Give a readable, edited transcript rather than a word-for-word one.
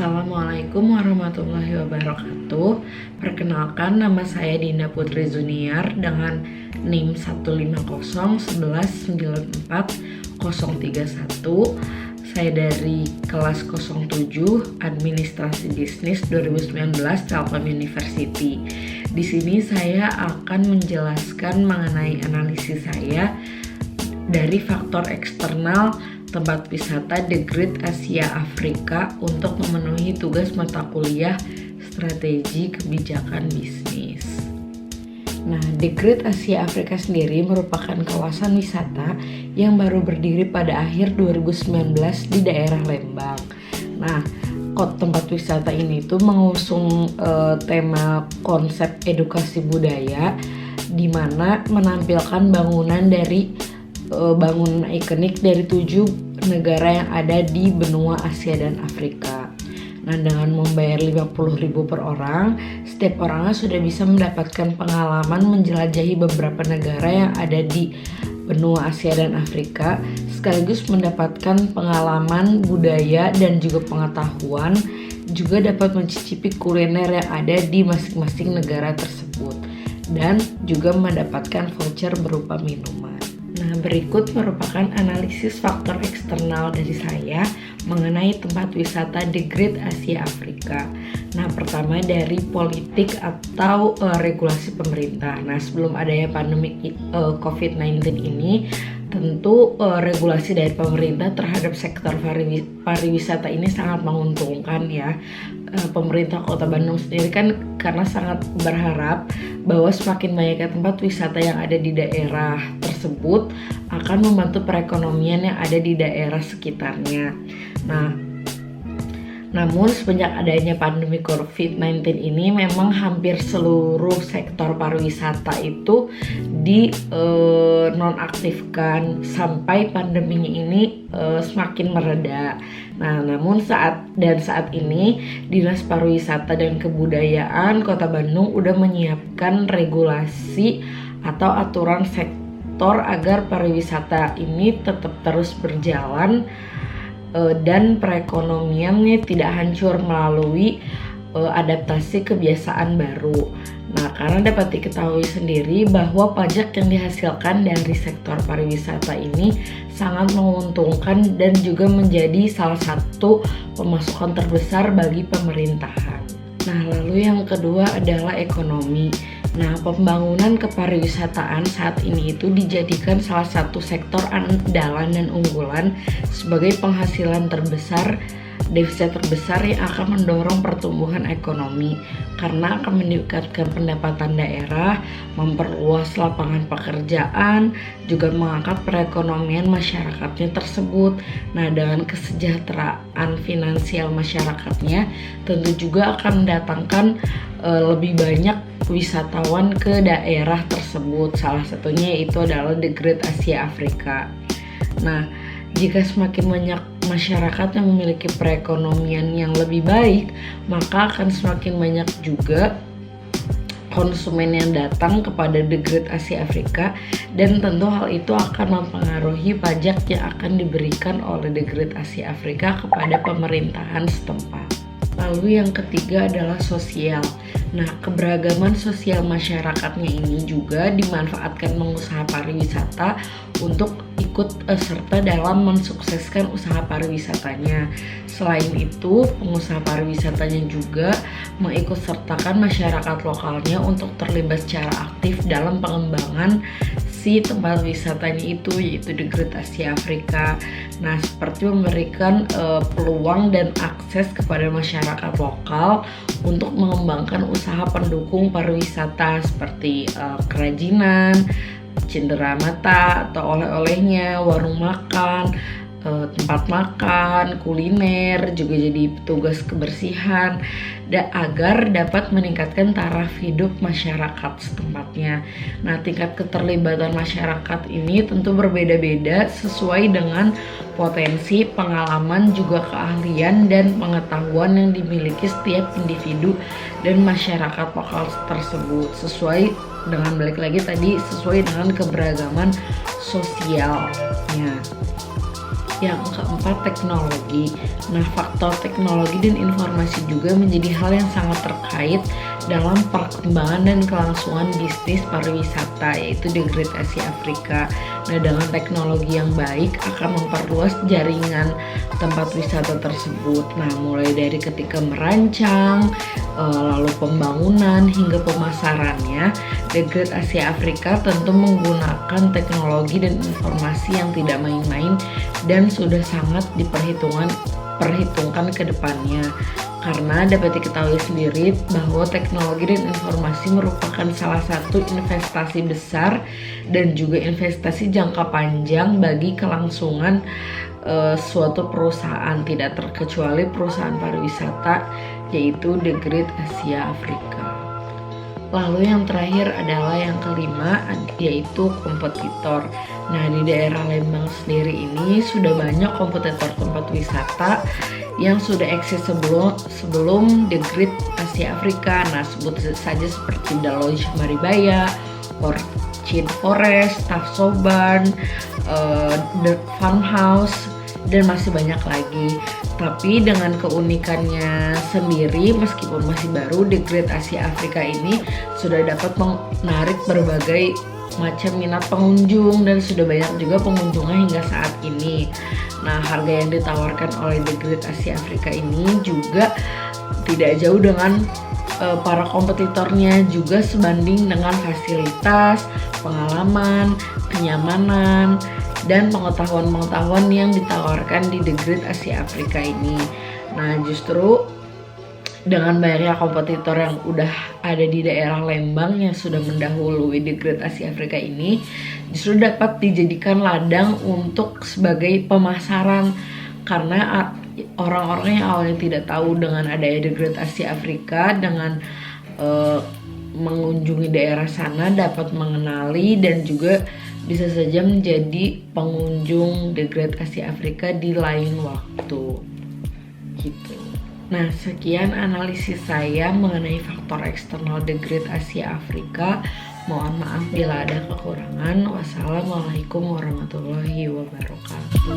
Assalamualaikum warahmatullahi wabarakatuh. Perkenalkan, nama saya Dinda Putri Zuniar dengan NIM 150119431. Saya dari kelas 07 Administrasi Bisnis 2019 Telkom University. Di sini saya akan menjelaskan mengenai analisis saya dari faktor eksternal tempat wisata The Great Asia Afrika untuk memenuhi tugas mata kuliah strategi kebijakan bisnis. Nah, The Great Asia Afrika sendiri merupakan kawasan wisata yang baru berdiri pada akhir 2019 di daerah Lembang. Nah, tempat wisata ini tuh mengusung tema konsep edukasi budaya, di mana menampilkan bangunan ikonik dari 7 negara yang ada di benua Asia dan Afrika. Nah, dengan membayar 50.000 per orang, setiap orangnya sudah bisa mendapatkan pengalaman menjelajahi beberapa negara yang ada di benua Asia dan Afrika, sekaligus mendapatkan pengalaman budaya dan juga pengetahuan, juga dapat mencicipi kuliner yang ada di masing-masing negara tersebut, dan juga mendapatkan voucher berupa minuman. Nah, berikut merupakan analisis faktor eksternal dari saya mengenai tempat wisata The Great Asia Afrika. Nah, pertama dari politik atau regulasi pemerintah. Nah, sebelum adanya pandemi COVID-19 ini, tentu regulasi dari pemerintah terhadap sektor pariwisata ini sangat menguntungkan ya. Pemerintah Kota Bandung sendiri kan karena sangat berharap bahwa semakin banyaknya tempat wisata yang ada di daerah tersebut akan membantu perekonomian yang ada di daerah sekitarnya. Nah, namun semenjak adanya pandemi COVID-19 ini memang hampir seluruh sektor pariwisata itu nonaktifkan sampai pandeminya ini semakin mereda. Nah, namun saat ini Dinas Pariwisata dan Kebudayaan Kota Bandung udah menyiapkan regulasi atau aturan sektor agar pariwisata ini tetap terus berjalan dan perekonomiannya tidak hancur melalui adaptasi kebiasaan baru. Nah, karena dapat diketahui sendiri bahwa pajak yang dihasilkan dari sektor pariwisata ini sangat menguntungkan dan juga menjadi salah satu pemasukan terbesar bagi pemerintahan. Nah, lalu yang kedua adalah ekonomi. Nah, pembangunan kepariwisataan saat ini itu dijadikan salah satu sektor andalan dan unggulan sebagai penghasilan terbesar, devisa terbesar yang akan mendorong pertumbuhan ekonomi karena akan meningkatkan pendapatan daerah, memperluas lapangan pekerjaan, juga mengangkat perekonomian masyarakatnya tersebut. Nah, dengan kesejahteraan finansial masyarakatnya tentu juga akan mendatangkan lebih banyak wisatawan ke daerah tersebut. Salah satunya itu adalah The Great Asia Afrika. Nah, jika semakin banyak masyarakat yang memiliki perekonomian yang lebih baik, maka akan semakin banyak juga konsumen yang datang kepada The Great Asia Afrika, dan tentu hal itu akan mempengaruhi pajak yang akan diberikan oleh The Great Asia Afrika kepada pemerintahan setempat. Lalu yang ketiga adalah sosial. Nah, keberagaman sosial masyarakatnya ini juga dimanfaatkan pengusaha pariwisata untuk ikut serta dalam mensukseskan usaha pariwisatanya. Selain itu, pengusaha pariwisatanya juga mengikutsertakan masyarakat lokalnya untuk terlibat secara aktif dalam pengembangan si tempat wisatanya itu, yaitu The Great Asia Afrika. Nah, seperti memberikan peluang dan akses kepada masyarakat lokal untuk mengembangkan usaha pendukung pariwisata seperti kerajinan, cenderamata atau oleh-olehnya, warung makan, tempat makan, kuliner, juga jadi petugas kebersihan, agar dapat meningkatkan taraf hidup masyarakat setempatnya. Nah, tingkat keterlibatan masyarakat ini tentu berbeda-beda sesuai dengan potensi, pengalaman, juga keahlian dan pengetahuan yang dimiliki setiap individu dan masyarakat lokal tersebut, sesuai dengan sesuai dengan keberagaman sosialnya. Yang keempat, teknologi. Nah, faktor teknologi dan informasi juga menjadi hal yang sangat terkait dalam perkembangan dan kelangsungan bisnis pariwisata, yaitu The Great Asia Afrika. Nah, dengan teknologi yang baik akan memperluas jaringan tempat wisata tersebut. Nah, mulai dari ketika merancang, lalu pembangunan hingga pemasarannya, The Great Asia Afrika tentu menggunakan teknologi dan informasi yang tidak main-main dan sudah sangat diperhitungkan ke depannya. Karena dapat diketahui sendiri bahwa teknologi dan informasi merupakan salah satu investasi besar dan juga investasi jangka panjang bagi kelangsungan suatu perusahaan, tidak terkecuali perusahaan pariwisata, yaitu The Great Asia Afrika. Lalu yang terakhir adalah yang kelima, yaitu kompetitor. Nah, di daerah Lembang sendiri ini sudah banyak kompetitor tempat wisata yang sudah eksis sebelum The Great Asia Afrika. Nah, sebut saja seperti The Lodge Maribaya, Orchid Forest, Tafsoban, The Farmhouse, dan masih banyak lagi. Tapi dengan keunikannya sendiri, meskipun masih baru, The Great Asia Afrika ini sudah dapat menarik berbagai macam minat pengunjung dan sudah banyak juga pengunjungnya hingga saat ini. Nah, harga yang ditawarkan oleh The Great Asia Afrika ini juga tidak jauh dengan para kompetitornya, juga sebanding dengan fasilitas, pengalaman, kenyamanan, dan pengetahuan yang ditawarkan di The Great Asia Afrika ini. Nah, justru dengan banyaknya kompetitor yang udah ada di daerah Lembang yang sudah mendahului The Great Asia Afrika ini, justru dapat dijadikan ladang untuk sebagai pemasaran, karena orang-orang yang awalnya tidak tahu dengan adanya The Great Asia Afrika, dengan mengunjungi daerah sana dapat mengenali dan juga bisa saja menjadi pengunjung The Great Asia Afrika di lain waktu gitu. Nah, sekian analisis saya mengenai faktor eksternal The Great Asia Afrika. Mohon maaf bila ada kekurangan. Wassalamualaikum warahmatullahi wabarakatuh.